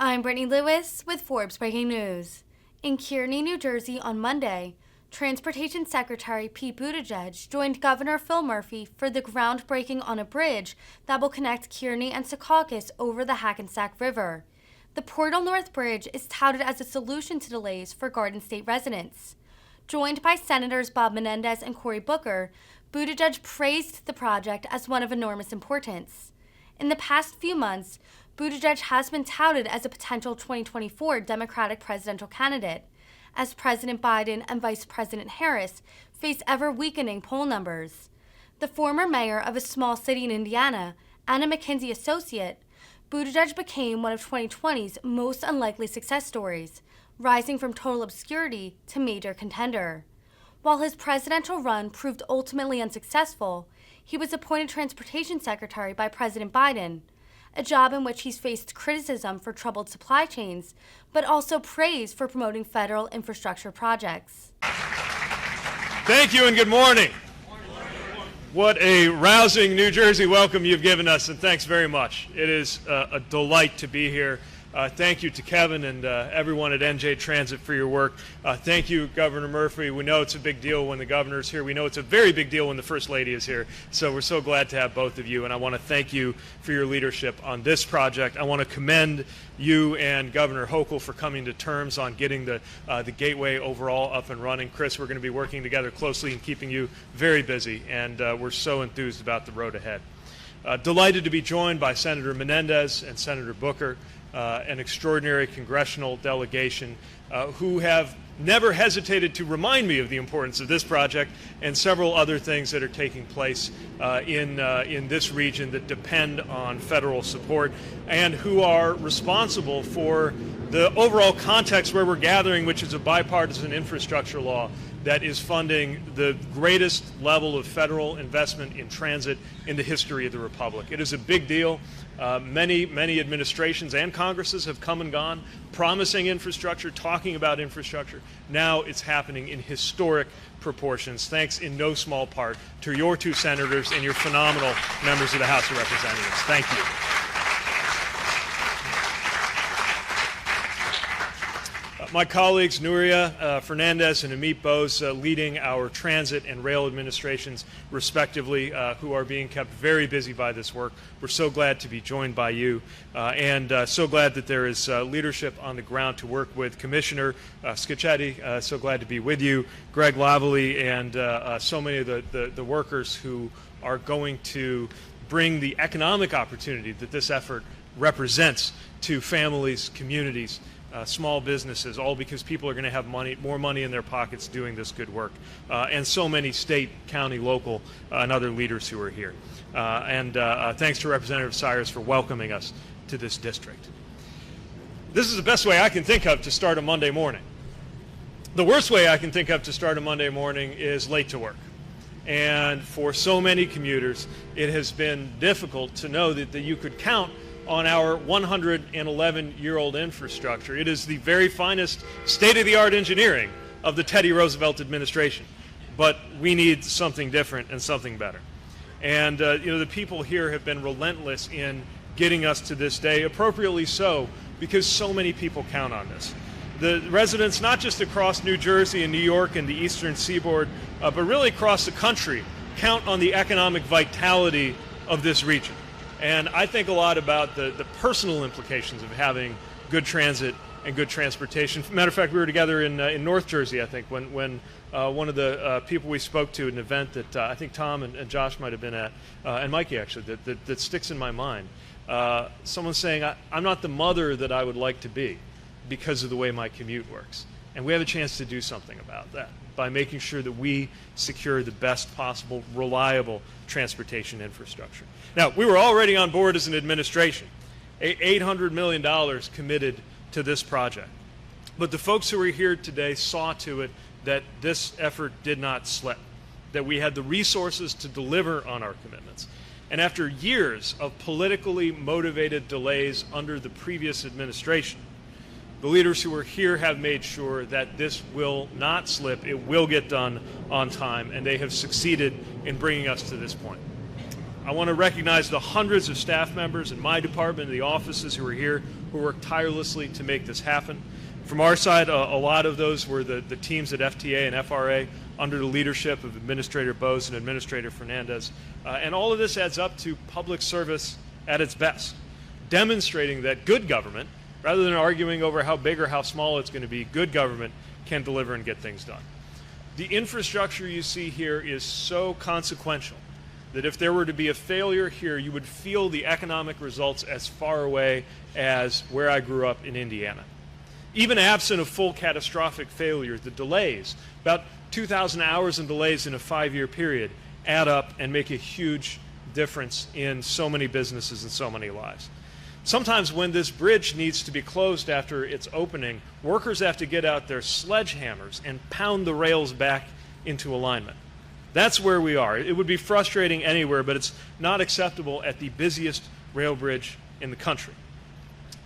I'm Brittany Lewis with Forbes Breaking News. In Kearney, New Jersey on Monday, Transportation Secretary Pete Buttigieg joined Governor Phil Murphy for the groundbreaking on a bridge that will connect Kearney and Secaucus over the Hackensack River. The Portal North Bridge is touted as a solution to delays for Garden State residents. Joined by Senators Bob Menendez and Cory Booker, Buttigieg praised the project as one of enormous importance. In the past few months, Buttigieg has been touted as a potential 2024 Democratic presidential candidate, as President Biden and Vice President Harris face ever-weakening poll numbers. The former mayor of a small city in Indiana and a McKinsey associate, Buttigieg became one of 2020's most unlikely success stories, rising from total obscurity to major contender. While his presidential run proved ultimately unsuccessful, he was appointed Transportation Secretary by President Biden, a job in which he's faced criticism for troubled supply chains, but also praise for promoting federal infrastructure projects. Thank you and good morning. What a rousing New Jersey welcome you've given us, and thanks very much. It is a delight to be here. Thank you to Kevin and everyone at NJ Transit for your work. Thank you, Governor Murphy. We know it's a big deal when the governor's here. We know it's a very big deal when the First Lady is here. So we're so glad to have both of you, and I want to thank you for your leadership on this project. I want to commend you and Governor Hochul for coming to terms on getting the gateway overall up and running. Chris, we're going to be working together closely and keeping you very busy, and we're so enthused about the road ahead. Delighted to be joined by Senator Menendez and Senator Booker, an extraordinary congressional delegation who have never hesitated to remind me of the importance of this project and several other things that are taking place in this region that depend on federal support, and who are responsible for the overall context where we're gathering, which is a bipartisan infrastructure law that is funding the greatest level of federal investment in transit in the history of the Republic. It is a big deal. Many administrations and Congresses have come and gone promising infrastructure, talking about infrastructure. Now it's happening in historic proportions, thanks in no small part to your two senators and your phenomenal members of the House of Representatives. Thank you. My colleagues, Nuria Fernandez and Amit Bose, leading our transit and rail administrations, respectively, who are being kept very busy by this work. We're so glad to be joined by you, and so glad that there is leadership on the ground to work with. Commissioner Scicchetti, so glad to be with you. Greg Lavallee, and so many of the workers who are going to bring the economic opportunity that this effort represents to families, communities, small businesses, all because people are going to have more money in their pockets doing this good work, and so many state, county, local, and other leaders who are here. Thanks to Representative Cyrus for welcoming us to this district. This is the best way I can think of to start a Monday morning. The worst way I can think of to start a Monday morning is late to work. And for so many commuters, it has been difficult to know that you could count on our 111-year-old infrastructure. It is the very finest state-of-the-art engineering of the Teddy Roosevelt administration. But we need something different and something better. And the people here have been relentless in getting us to this day, appropriately so, because so many people count on this. The residents, not just across New Jersey and New York and the eastern seaboard, but really across the country, count on the economic vitality of this region. And I think a lot about the personal implications of having good transit and good transportation. Matter of fact, we were together in North Jersey, I think, when one of the people we spoke to at an event that I think Tom and Josh might have been at, and Mikey actually, that sticks in my mind. Someone saying, I'm not the mother that I would like to be because of the way my commute works. And we have a chance to do something about that by making sure that we secure the best possible, reliable transportation infrastructure. Now, we were already on board as an administration, $800 million committed to this project. But the folks who are here today saw to it that this effort did not slip, that we had the resources to deliver on our commitments. And after years of politically motivated delays under the previous administration, the leaders who are here have made sure that this will not slip, it will get done on time, and they have succeeded in bringing us to this point. I want to recognize the hundreds of staff members in my department and the offices who are here who worked tirelessly to make this happen. From our side, a lot of those were the teams at FTA and FRA under the leadership of Administrator Bose and Administrator Fernandez. And all of this adds up to public service at its best, demonstrating that good government, rather than arguing over how big or how small it's going to be, good government can deliver and get things done. The infrastructure you see here is so consequential that if there were to be a failure here, you would feel the economic results as far away as where I grew up in Indiana. Even absent of full catastrophic failure, the delays, about 2,000 hours in delays in a 5-year period, add up and make a huge difference in so many businesses and so many lives. Sometimes when this bridge needs to be closed after its opening, workers have to get out their sledgehammers and pound the rails back into alignment. That's where we are. It would be frustrating anywhere, but it's not acceptable at the busiest rail bridge in the country.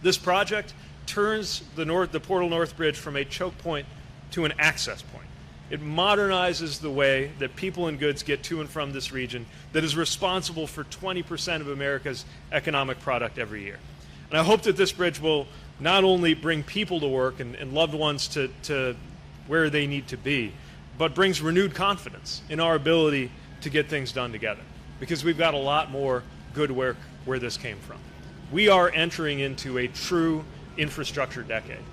This project turns the Portal North Bridge from a choke point to an access point. It modernizes the way that people and goods get to and from this region that is responsible for 20% of America's economic product every year. And I hope that this bridge will not only bring people to work and loved ones to where they need to be, but brings renewed confidence in our ability to get things done together, because we've got a lot more good work where this came from. We are entering into a true infrastructure decade.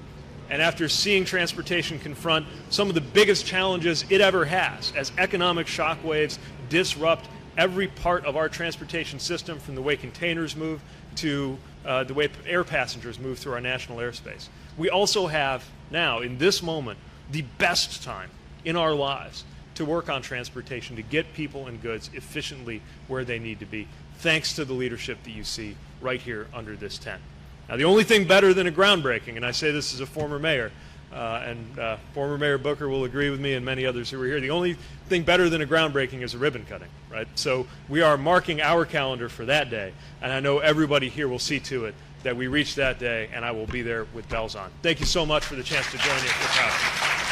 And after seeing transportation confront some of the biggest challenges it ever has, as economic shockwaves disrupt every part of our transportation system, from the way containers move to the way air passengers move through our national airspace, we also have now, in this moment, the best time in our lives to work on transportation, to get people and goods efficiently where they need to be, thanks to the leadership that you see right here under this tent. Now, the only thing better than a groundbreaking, and I say this as a former mayor, and former Mayor Booker will agree with me and many others who are here, the only thing better than a groundbreaking is a ribbon cutting, right? So we are marking our calendar for that day, and I know everybody here will see to it that we reach that day, and I will be there with bells on. Thank you so much for the chance to join you.